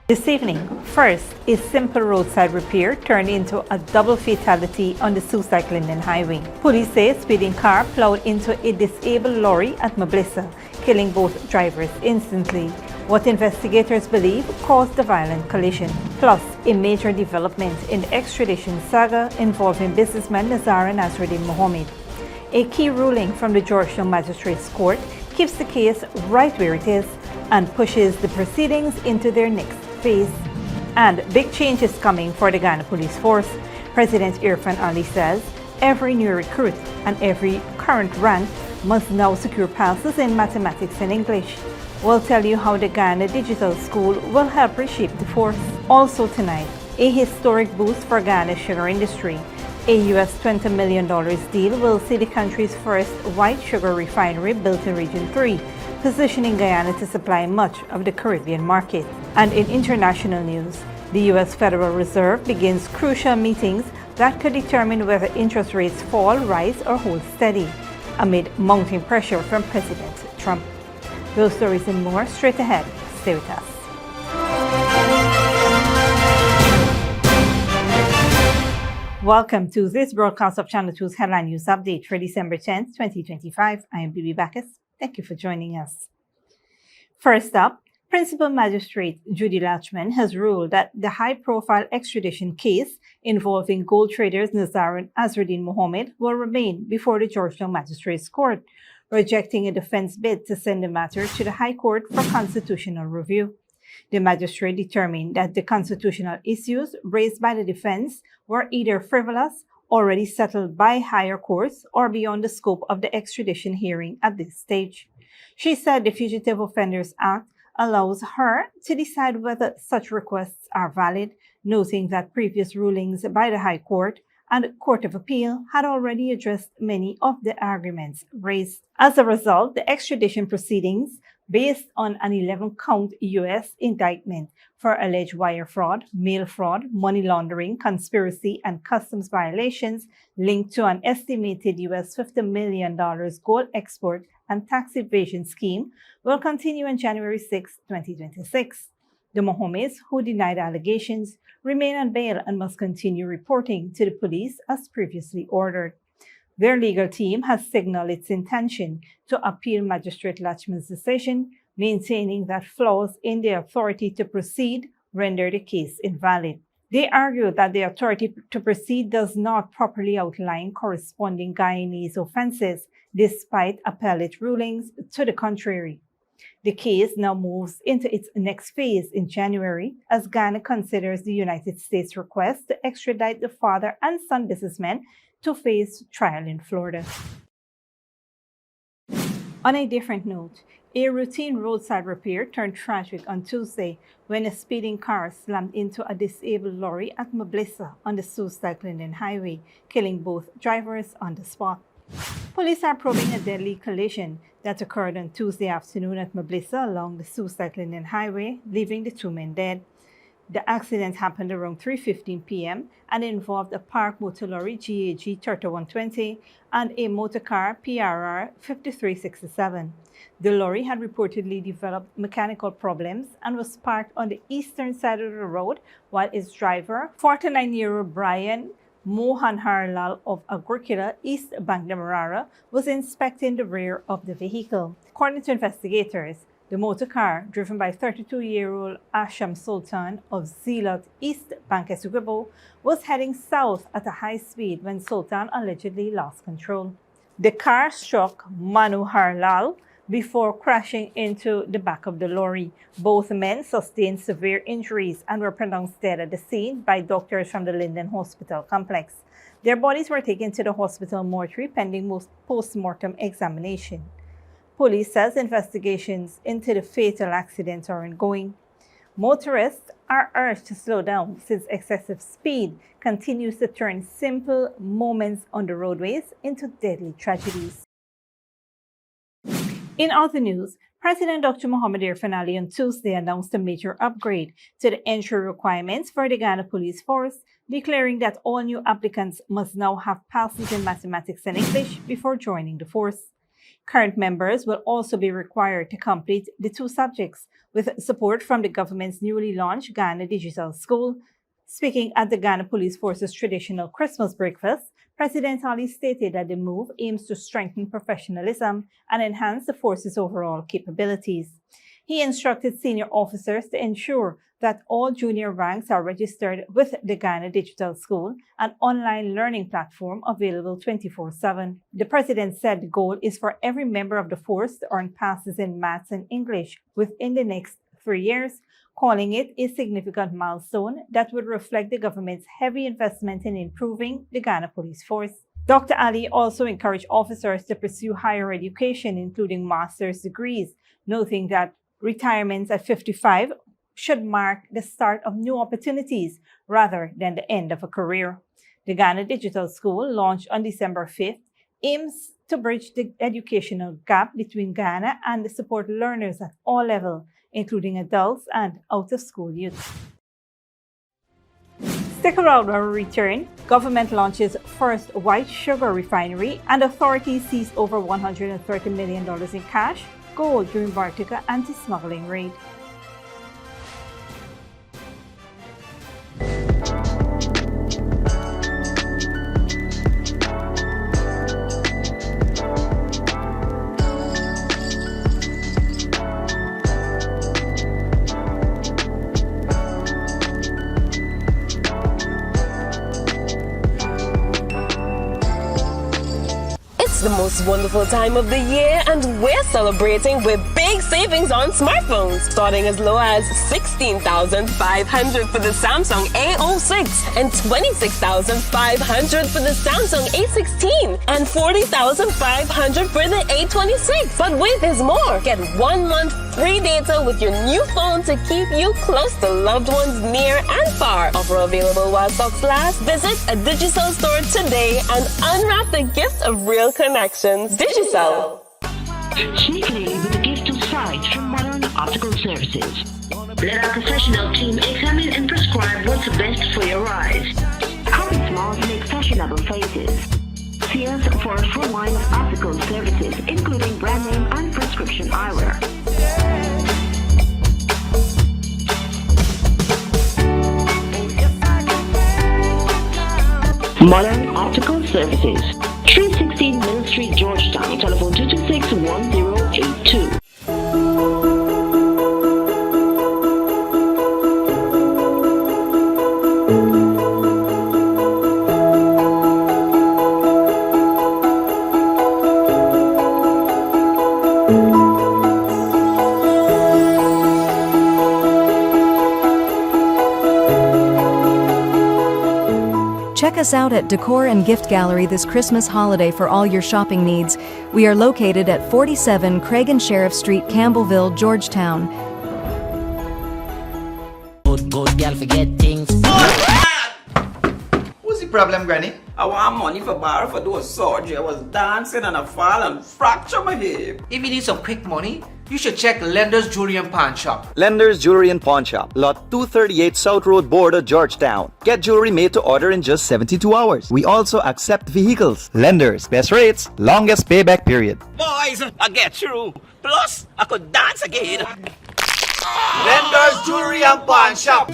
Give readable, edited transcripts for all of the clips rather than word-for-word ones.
This evening, first, a simple roadside repair turned into a double fatality on the Soesdyke Linden Highway. Police say a speeding car plowed into a disabled lorry at Moblissa, killing both drivers instantly. What investigators believe caused the violent collision. Plus, a major development in the extradition saga involving businessmen Nazar and Azruddin Mohamed. A key ruling from the Georgetown Magistrates Court keeps the case right where it is and pushes the proceedings into their next phase. And big changes coming for the Guyana Police Force. President Irfaan Ali says every new recruit and every current rank must now secure passes in mathematics and English. We'll tell you how the Guyana Digital School will help reshape the force. Also tonight, a historic boost for Guyana's sugar industry. A US $20 million deal will see the country's first white sugar refinery built in Region 3, positioning Guyana to supply much of the Caribbean market. And in international news, the U.S. Federal Reserve begins crucial meetings that could determine whether interest rates fall, rise, or hold steady, amid mounting pressure from President Trump. Those stories and more straight ahead. Stay with us. Welcome to this broadcast of Channel 2's Headline News Update for December 10th, 2025. I am Bibi Bacchus. Thank you for joining us. First up, Principal Magistrate Judy Lachman has ruled that the high-profile extradition case involving gold traders Nazar and Azruddin Mohamed will remain before the Georgetown Magistrates Court, rejecting a defense bid to send the matter to the High Court for constitutional review. The magistrate determined that the constitutional issues raised by the defense were either frivolous, already settled by higher courts, or beyond the scope of the extradition hearing at this stage. She said the Fugitive Offenders Act allows her to decide whether such requests are valid, noting that previous rulings by the High Court and Court of Appeal had already addressed many of the arguments raised. As a result, the extradition proceedings, based on an 11-count U.S. indictment for alleged wire fraud, mail fraud, money laundering, conspiracy, and customs violations linked to an estimated U.S. $50 million gold export and tax evasion scheme, will continue on January 6, 2026. The Mohameds, who denied allegations, remain on bail and must continue reporting to the police as previously ordered. Their legal team has signaled its intention to appeal Magistrate Lachman's decision, maintaining that flaws in the authority to proceed render the case invalid. They argue that the authority to proceed does not properly outline corresponding Guyanese offenses, despite appellate rulings to the contrary. The case now moves into its next phase in January as Guyana considers the United States' request to extradite the father and son businessmen to face trial in Florida. On a different note, a routine roadside repair turned tragic on Tuesday when a speeding car slammed into a disabled lorry at Moblissa on the Soesdyke Linden Highway, killing both drivers on the spot. Police are probing a deadly collision that occurred on Tuesday afternoon at Moblissa along the Soesdyke Linden Highway, leaving the two men dead. The accident happened around 3:15 p.m. and involved a parked motor lorry GAG 3120 and a motor car PRR 5367. The lorry had reportedly developed mechanical problems and was parked on the eastern side of the road while its driver, 49-year-old Brian Mohanharlal of Agricola, East Bank Demerara, was inspecting the rear of the vehicle. According to investigators, the motor car, driven by 32-year-old Asham Sultan of Zeelat, East Bank Essequibo, was heading south at a high speed when Sultan allegedly lost control. The car struck Manoharlal before crashing into the back of the lorry. Both men sustained severe injuries and were pronounced dead at the scene by doctors from the Linden Hospital complex. Their bodies were taken to the hospital mortuary pending post-mortem examination. Police says investigations into the fatal accident are ongoing. Motorists are urged to slow down since excessive speed continues to turn simple moments on the roadways into deadly tragedies. In other news, President Dr. Mohamed Irfaan Ali on Tuesday announced a major upgrade to the entry requirements for the Guyana Police Force, declaring that all new applicants must now have passes in mathematics and English before joining the force. Current members will also be required to complete the 2 subjects, with support from the government's newly launched Guyana Digital School. Speaking at the Guyana Police Force's traditional Christmas breakfast, President Ali stated that the move aims to strengthen professionalism and enhance the force's overall capabilities. He instructed senior officers to ensure that all junior ranks are registered with the Guyana Digital School, an online learning platform available 24/7. The president said the goal is for every member of the force to earn passes in maths and English within the next 3 years, calling it a significant milestone that would reflect the government's heavy investment in improving the Guyana Police Force. Dr. Ali also encouraged officers to pursue higher education, including master's degrees, noting that retirements at 55 should mark the start of new opportunities rather than the end of a career. The Guyana Digital School, launched on December 5th, aims to bridge the educational gap between Guyana and to support learners at all levels, including adults and out-of-school youth. Stick around when we return. Government launches first white sugar refinery, and authorities seize over $130 million in cash, gold during Bartica anti-smuggling raid. It's the most wonderful time of the year, and we're celebrating with big savings on smartphones, starting as low as $16,500 for the Samsung A06 and $26,500 for the Samsung A16 and $40,500 for the A26. But wait, there's more. Get 1 month free data with your new phone to keep you close to loved ones near and far. Offer available while stocks last. Visit a Digicel store today and unwrap the gift of real connections. Digicel. Sneakily with a gift of sight from Modern Optical Services. Let our professional team examine and prescribe what's best for your eyes. Common smiles make fashionable faces. See us for a full line of optical services, including brand name and prescription eyewear. Modern Optical Services, 316 Mill Street, Georgetown, telephone 226-1082. Check us out at Decor and Gift Gallery this Christmas holiday for all your shopping needs. We are located at 47 Craig and Sheriff Street, Campbellville, Georgetown. Good girl forget things. What's the problem, Granny? I want money for borrow for do a surgery. I was dancing and I fall and fracture my hip. If you need some quick money, you should check Lender's Jewelry and Pawn Shop. Lender's Jewelry and Pawn Shop, Lot 238 South Road, Border, Georgetown. Get jewelry made to order in just 72 hours. We also accept vehicles. Lender's, best rates, longest payback period. Boys, I get through. Plus, I could dance again. Lender's Jewelry and Pawn Shop.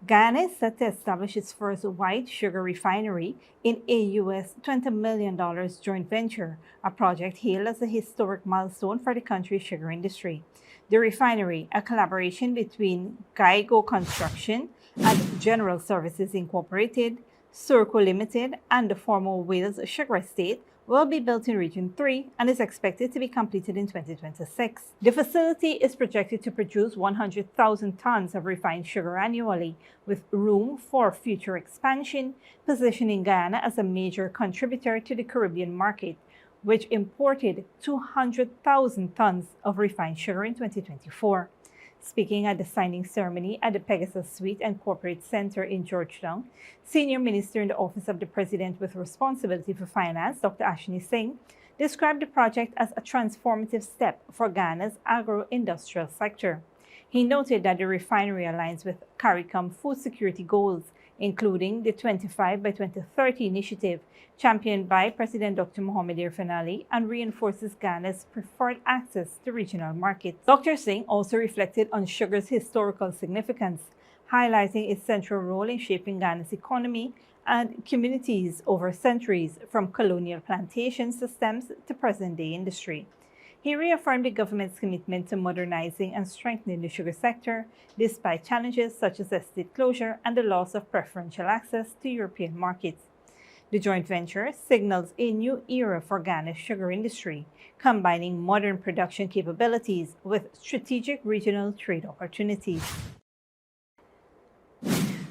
Guyana is set to establish its first white sugar refinery in a U.S. $20 million joint venture, a project hailed as a historic milestone for the country's sugar industry. The refinery, a collaboration between Guyana Construction, and General Services Incorporated, Surco Limited, and the former Wales Sugar Estate will be built in Region 3 and is expected to be completed in 2026. The facility is projected to produce 100,000 tons of refined sugar annually, with room for future expansion, positioning Guyana as a major contributor to the Caribbean market, which imported 200,000 tons of refined sugar in 2024. Speaking at the signing ceremony at the Pegasus Suite and Corporate Center in Georgetown, Senior Minister in the Office of the President with Responsibility for Finance, Dr. Ashni Singh, described the project as a transformative step for Guyana's agro-industrial sector. He noted that the refinery aligns with CARICOM food security goals, including the 25 by 2030 initiative championed by President Dr. Mohamed Irfaan Ali, and reinforces Guyana's preferred access to regional markets. Dr. Singh also reflected on sugar's historical significance, highlighting its central role in shaping Guyana's economy and communities over centuries, from colonial plantation systems to present-day industry. He reaffirmed the government's commitment to modernizing and strengthening the sugar sector, despite challenges such as estate closure and the loss of preferential access to European markets. The joint venture signals a new era for Guyana's sugar industry, combining modern production capabilities with strategic regional trade opportunities.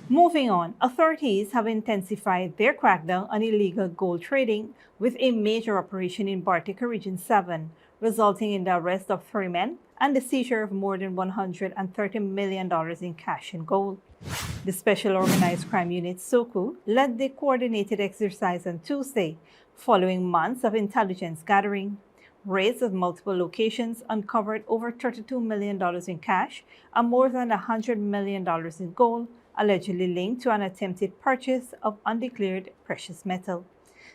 Moving on, authorities have intensified their crackdown on illegal gold trading with a major operation in Bartica Region 7, resulting in the arrest of 3 men and the seizure of more than $130 million in cash and gold. The Special Organized Crime Unit SOCU led the coordinated exercise on Tuesday, following months of intelligence gathering. Raids at multiple locations uncovered over $32 million in cash and more than $100 million in gold, allegedly linked to an attempted purchase of undeclared precious metal.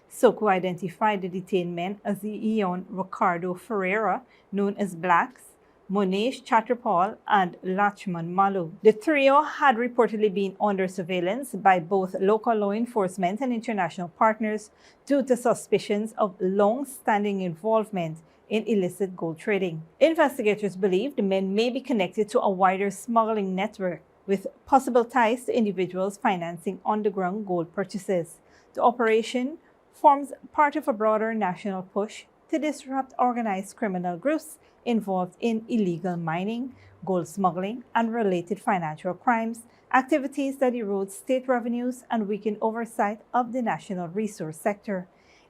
SOCU identified the detained men as the Eon Ricardo Ferreira, known as Blacks, Monesh Chatrapal, and Lachman Malu. The trio had reportedly been under surveillance by both local law enforcement and international partners due to suspicions of long-standing involvement in illicit gold trading. Investigators believe the men may be connected to a wider smuggling network, with possible ties to individuals financing underground gold purchases. The operation forms part of a broader national push to disrupt organized criminal groups involved in illegal mining, gold smuggling, and related financial crimes, activities that erode state revenues and weaken oversight of the national resource sector.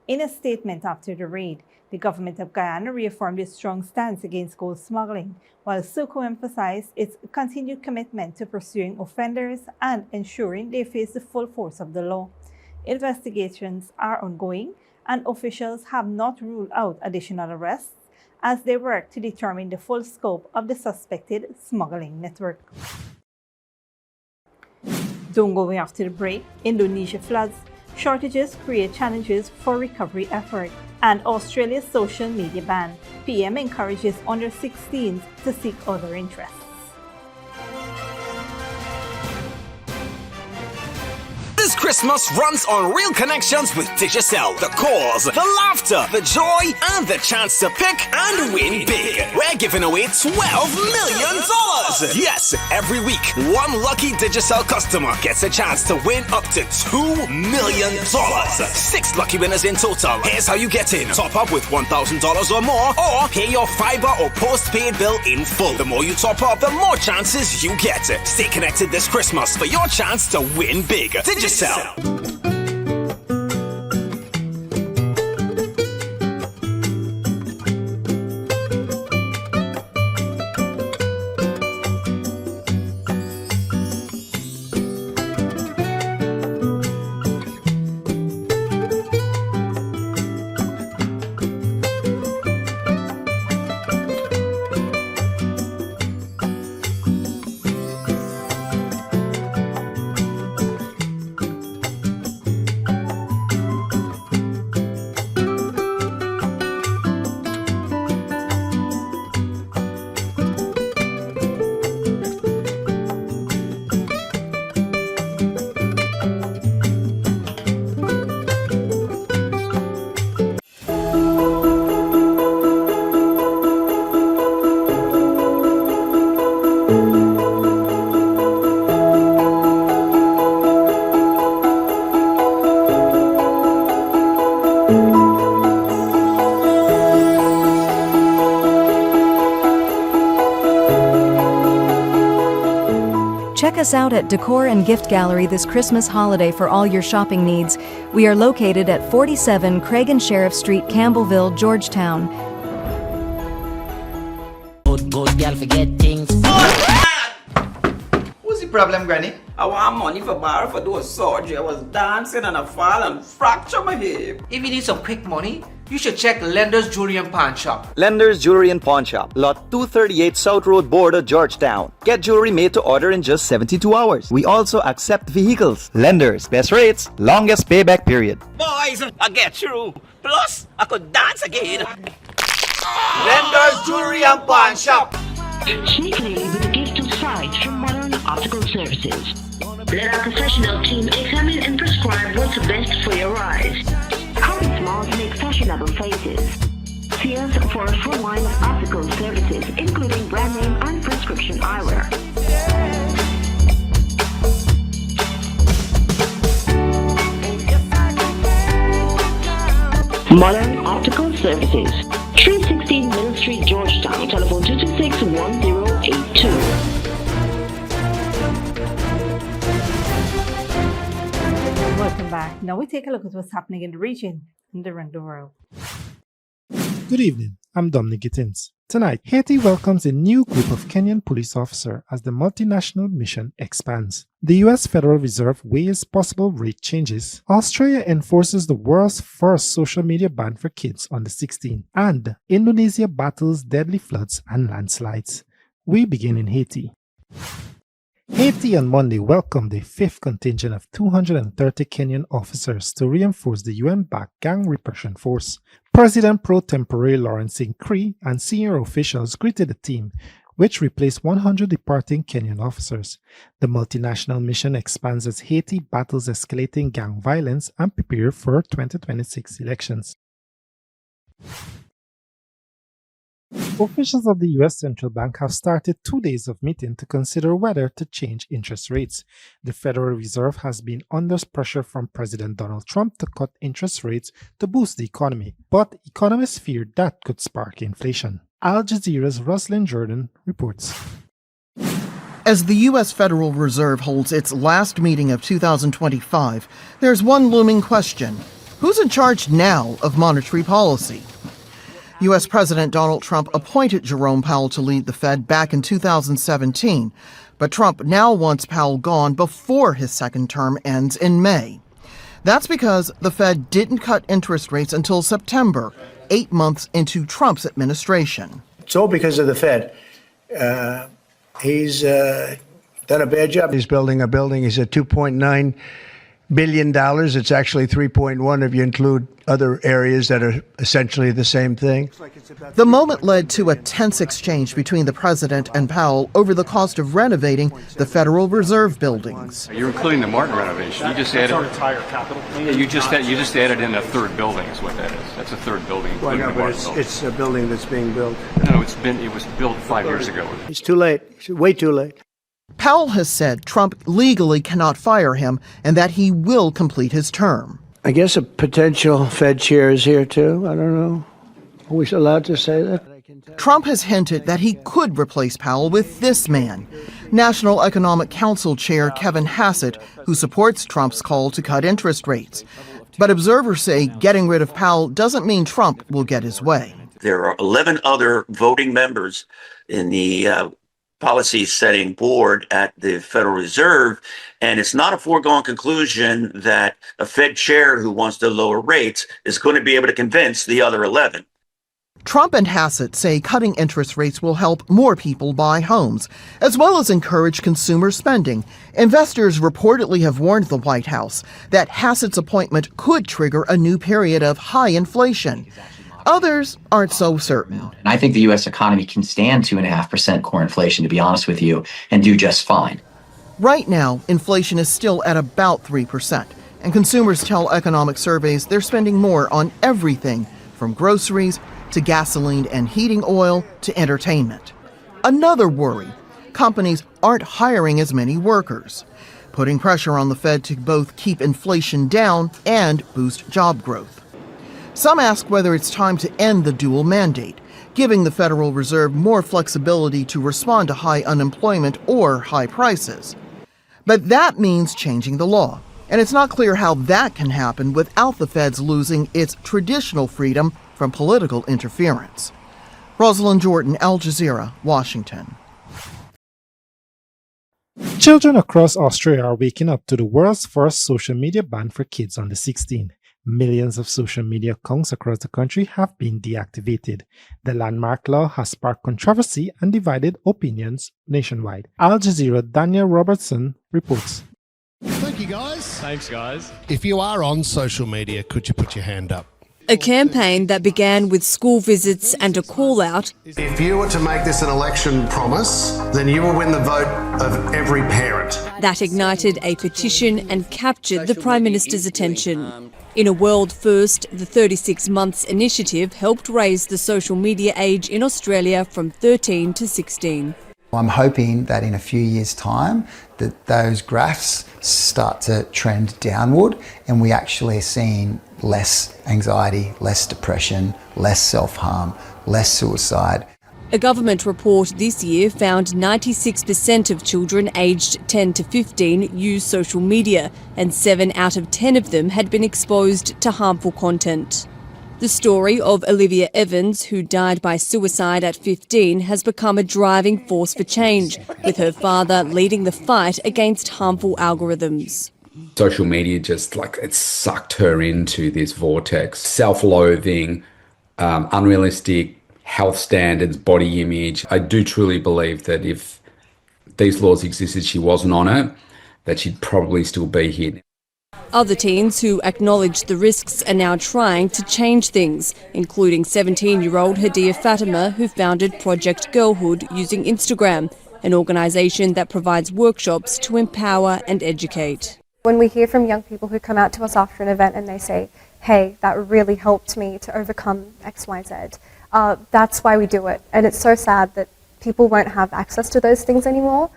In a statement after the raid, the government of Guyana reaffirmed its strong stance against gold smuggling, while SOCU emphasized its continued commitment to pursuing offenders and ensuring they face the full force of the law. Investigations are ongoing, and officials have not ruled out additional arrests as they work to determine the full scope of the suspected smuggling network. Don't go away after the break. Indonesia floods. Shortages create challenges for recovery effort. And Australia's social media ban. PM encourages under 16s to seek other interests. This Christmas runs on real connections with Digicel. The calls, the laughter, the joy, and the chance to pick and win big. We're giving away $12 million. Yes, every week, one lucky Digicel customer gets a chance to win up to $2 million. 6 lucky winners in total. Here's how you get in. Top up with $1,000 or more, or pay your fiber or postpaid bill in full. The more you top up, the more chances you get. Stay connected this Christmas for your chance to win big. Digicel. Check us out at Decor and Gift Gallery this Christmas holiday for all your shopping needs. We are located at 47 Craig and Sheriff Street, Campbellville, Georgetown. Good girl forget things. What's the problem, Granny? I want money for borrow for those surgery. I was dancing and I fall and fracture my hip. If you need some quick money, you should check Lender's Jewelry and Pawn Shop. Lender's Jewelry and Pawn Shop, lot 238 South Road Border, Georgetown. Get jewelry made to order in just 72 hours. We also accept vehicles. Lender's, best rates, longest payback period. Boys, I get through. Plus, I could dance again. Lender's Jewelry and Pawn Shop. Sneakily with a gift of sight from Modern Optical Services. Let our professional team examine and prescribe what's best for your eyes. Common smiles make fashionable faces. See us for a full line of optical services, including brand name and prescription eyewear. Modern Optical Services, 316 Middle Street, Georgetown. Telephone 226-1082. Welcome back. Now we take a look at what's happening in the region and around the world. Good evening, I'm Dominic Gittins. Tonight, Haiti welcomes a new group of Kenyan police officers as the multinational mission expands. The US Federal Reserve weighs possible rate changes. Australia enforces the world's first social media ban for kids under 16. And Indonesia battles deadly floods and landslides. We begin in Haiti. Haiti on Monday welcomed a fifth contingent of 230 Kenyan officers to reinforce the UN-backed gang repression force. President pro tempore Lawrence Cree and senior officials greeted the team, which replaced 100 departing Kenyan officers. The multinational mission expands as Haiti battles escalating gang violence and prepares for 2026 elections. Officials of the U.S. Central Bank have started 2 days of meeting to consider whether to change interest rates. The Federal Reserve has been under pressure from President Donald Trump to cut interest rates to boost the economy, but economists fear that could spark inflation. Al Jazeera's Roslyn Jordan reports. As the U.S. Federal Reserve holds its last meeting of 2025, there's one looming question. Who's in charge now of monetary policy? U.S. President Donald Trump appointed Jerome Powell to lead the Fed back in 2017, but Trump now wants Powell gone before his second term ends in May. That's because the Fed didn't cut interest rates until September, 8 months into Trump's administration. It's all because of the Fed. He's done a bad job. He's building a building. He's at $2.9 billion. It's actually 3.1 if you include other areas that are essentially the same thing. The moment led to a tense exchange between the president and Powell over the cost of renovating the Federal Reserve buildings. You're including the Martin renovation. You just added our entire capital. Yeah, you just added in a third building. Is what that is. That's a third building. Well, no, but it's a building that's being built. No, it was built 5 years ago. It's too late. It's way too late. Powell has said Trump legally cannot fire him and that he will complete his term. I guess a potential Fed chair is here too. I don't know. Are we allowed to say that? Trump has hinted that he could replace Powell with this man, National Economic Council Chair Kevin Hassett, who supports Trump's call to cut interest rates. But observers say getting rid of Powell doesn't mean Trump will get his way. There are 11 other voting members in the policy setting board at the Federal Reserve, and it's not a foregone conclusion that a Fed chair who wants to lower rates is going to be able to convince the other 11. Trump and Hassett say cutting interest rates will help more people buy homes, as well as encourage consumer spending. Investors reportedly have warned the White House that Hassett's appointment could trigger a new period of high inflation. Others aren't so certain. And I think the U.S. economy can stand 2.5% core inflation, to be honest with you, and do just fine. Right now, inflation is still at about 3%, and consumers tell economic surveys they're spending more on everything, from groceries to gasoline and heating oil to entertainment. Another worry, companies aren't hiring as many workers, putting pressure on the Fed to both keep inflation down and boost job growth. Some ask whether it's time to end the dual mandate, giving the Federal Reserve more flexibility to respond to high unemployment or high prices. But that means changing the law. And it's not clear how that can happen without the feds losing its traditional freedom from political interference. Rosalind Jordan, Al Jazeera, Washington. Children across Australia are waking up to the world's first social media ban for kids under 16. Millions of social media accounts across the country have been deactivated. The landmark law has sparked controversy and divided opinions nationwide. Al Jazeera Daniel Robertson reports. Thank you, guys. Thanks, guys. If you are on social media, could you put your hand up? A campaign that began with school visits and a call-out. If you were to make this an election promise, then you will win the vote of every parent. That ignited a petition and captured the Prime Minister's attention. In a world first, the 36 Months initiative helped raise the social media age in Australia from 13 to 16. I'm hoping that in a few years' time that those graphs start to trend downward and we actually are seeing less anxiety, less depression, less self-harm, less suicide. A government report this year found 96% of children aged 10 to 15 use social media, and 7 out of 10 of them had been exposed to harmful content. The story of Olivia Evans, who died by suicide at 15, has become a driving force for change, with her father leading the fight against harmful algorithms. Social media just it sucked her into this vortex. Self-loathing, unrealistic health standards, body image. I do truly believe that if these laws existed, she wasn't on it, that she'd probably still be here. Other teens who acknowledge the risks are now trying to change things, including 17-year-old Hadia Fatima, who founded Project Girlhood using Instagram, an organisation that provides workshops to empower and educate. When we hear from young people who come out to us after an event and they say, hey, that really helped me to overcome X, Y, Z, that's why we do it. And it's so sad that people won't have access to those things anymore.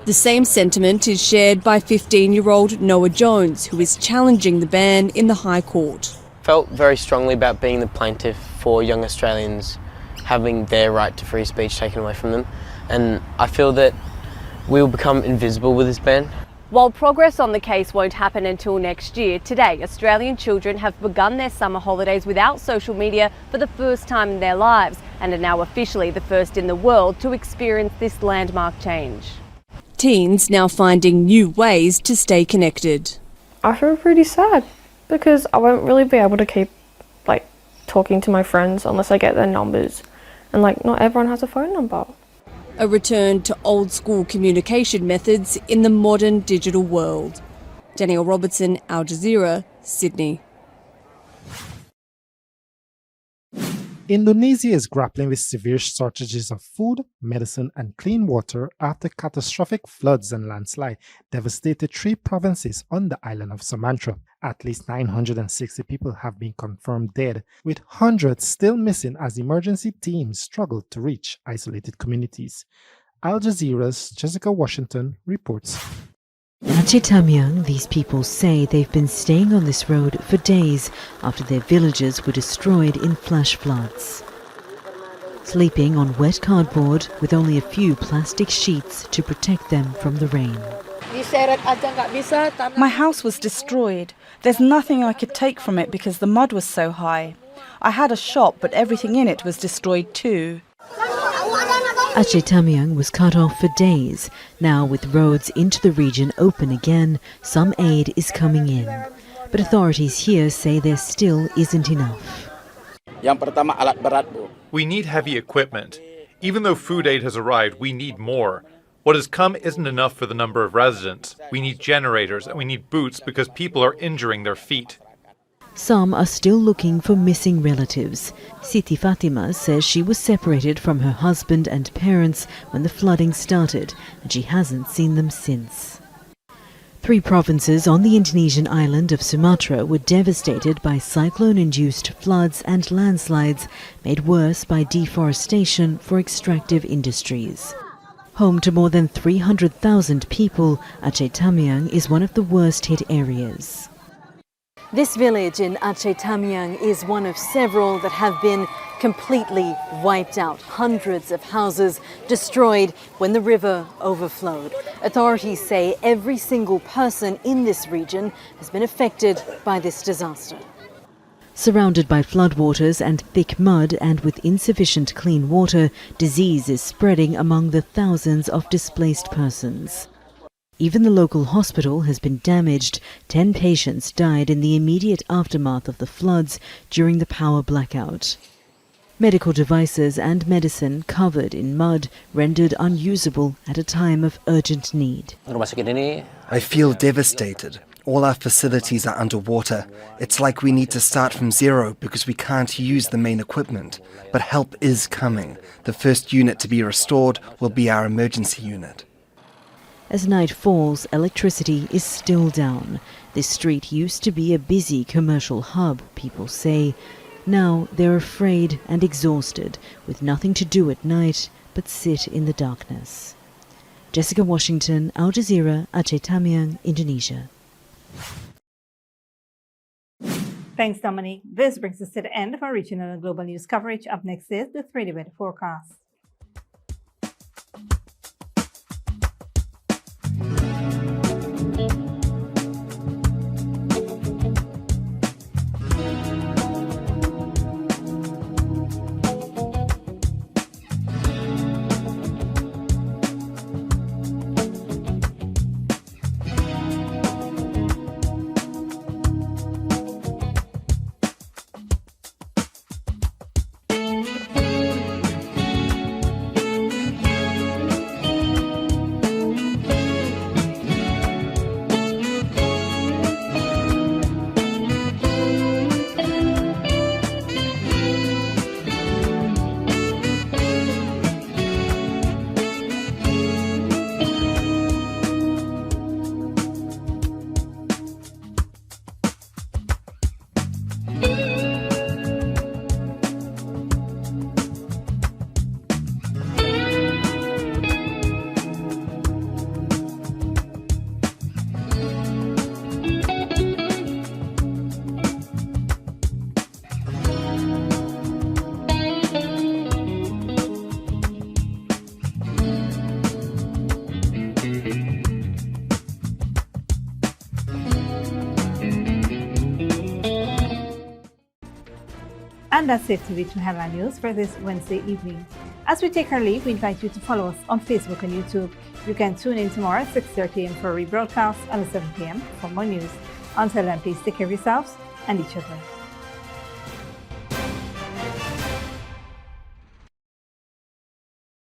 The same sentiment is shared by 15-year-old Noah Jones, who is challenging the ban in the High Court. Felt very strongly about being the plaintiff for young Australians having their right to free speech taken away from them, and I feel that we will become invisible with this ban. While progress on the case won't happen until next year, today Australian children have begun their summer holidays without social media for the first time in their lives and are now officially the first in the world to experience this landmark change. Teens now finding new ways to stay connected. I feel pretty sad because I won't really be able to keep talking to my friends unless I get their numbers, and not everyone has a phone number. A return to old school communication methods in the modern digital world. Danielle Robertson, Al Jazeera, Sydney. Indonesia is grappling with severe shortages of food, medicine, and clean water after catastrophic floods and landslide devastated 3 provinces on the island of Sumatra. At least 960 people have been confirmed dead, with hundreds still missing as emergency teams struggle to reach isolated communities. Al Jazeera's Jessica Washington reports. In Aceh Tamiang, these people say they've been staying on this road for days after their villages were destroyed in flash floods. Sleeping on wet cardboard with only a few plastic sheets to protect them from the rain. My house was destroyed. There's nothing I could take from it because the mud was so high. I had a shop, but everything in it was destroyed too. Aceh Tamiang was cut off for days. Now, with roads into the region open again, some aid is coming in. But authorities here say there still isn't enough. We need heavy equipment. Even though food aid has arrived, we need more. What has come isn't enough for the number of residents. We need generators and we need boots because people are injuring their feet. Some are still looking for missing relatives. Siti Fatima says she was separated from her husband and parents when the flooding started, and she hasn't seen them since. 3 provinces on the Indonesian island of Sumatra were devastated by cyclone-induced floods and landslides, made worse by deforestation for extractive industries. Home to more than 300,000 people, Aceh Tamiang is one of the worst-hit areas. This village in Aceh Tamiang is one of several that have been completely wiped out. Hundreds of houses destroyed when the river overflowed. Authorities say every single person in this region has been affected by this disaster. Surrounded by floodwaters and thick mud and with insufficient clean water, disease is spreading among the thousands of displaced persons. Even the local hospital has been damaged. 10 patients died in the immediate aftermath of the floods during the power blackout. Medical devices and medicine covered in mud, rendered unusable at a time of urgent need. I feel devastated. All our facilities are underwater. It's like we need to start from zero because we can't use the main equipment. But help is coming. The first unit to be restored will be our emergency unit. As night falls, electricity is still down. This street used to be a busy commercial hub, people say. Now they're afraid and exhausted, with nothing to do at night but sit in the darkness. Jessica Washington, Al Jazeera, Aceh Tamiang, Indonesia. Thanks, Dominique. This brings us to the end of our regional and global news coverage. Up next is the 3-day weather forecast. And that's it to reach Headline News for this Wednesday evening. As we take our leave, we invite you to follow us on Facebook and YouTube. You can tune in tomorrow at 6:30 a.m. for a rebroadcast and at 7 p.m. for more news. Until then, please take care of yourselves and each other.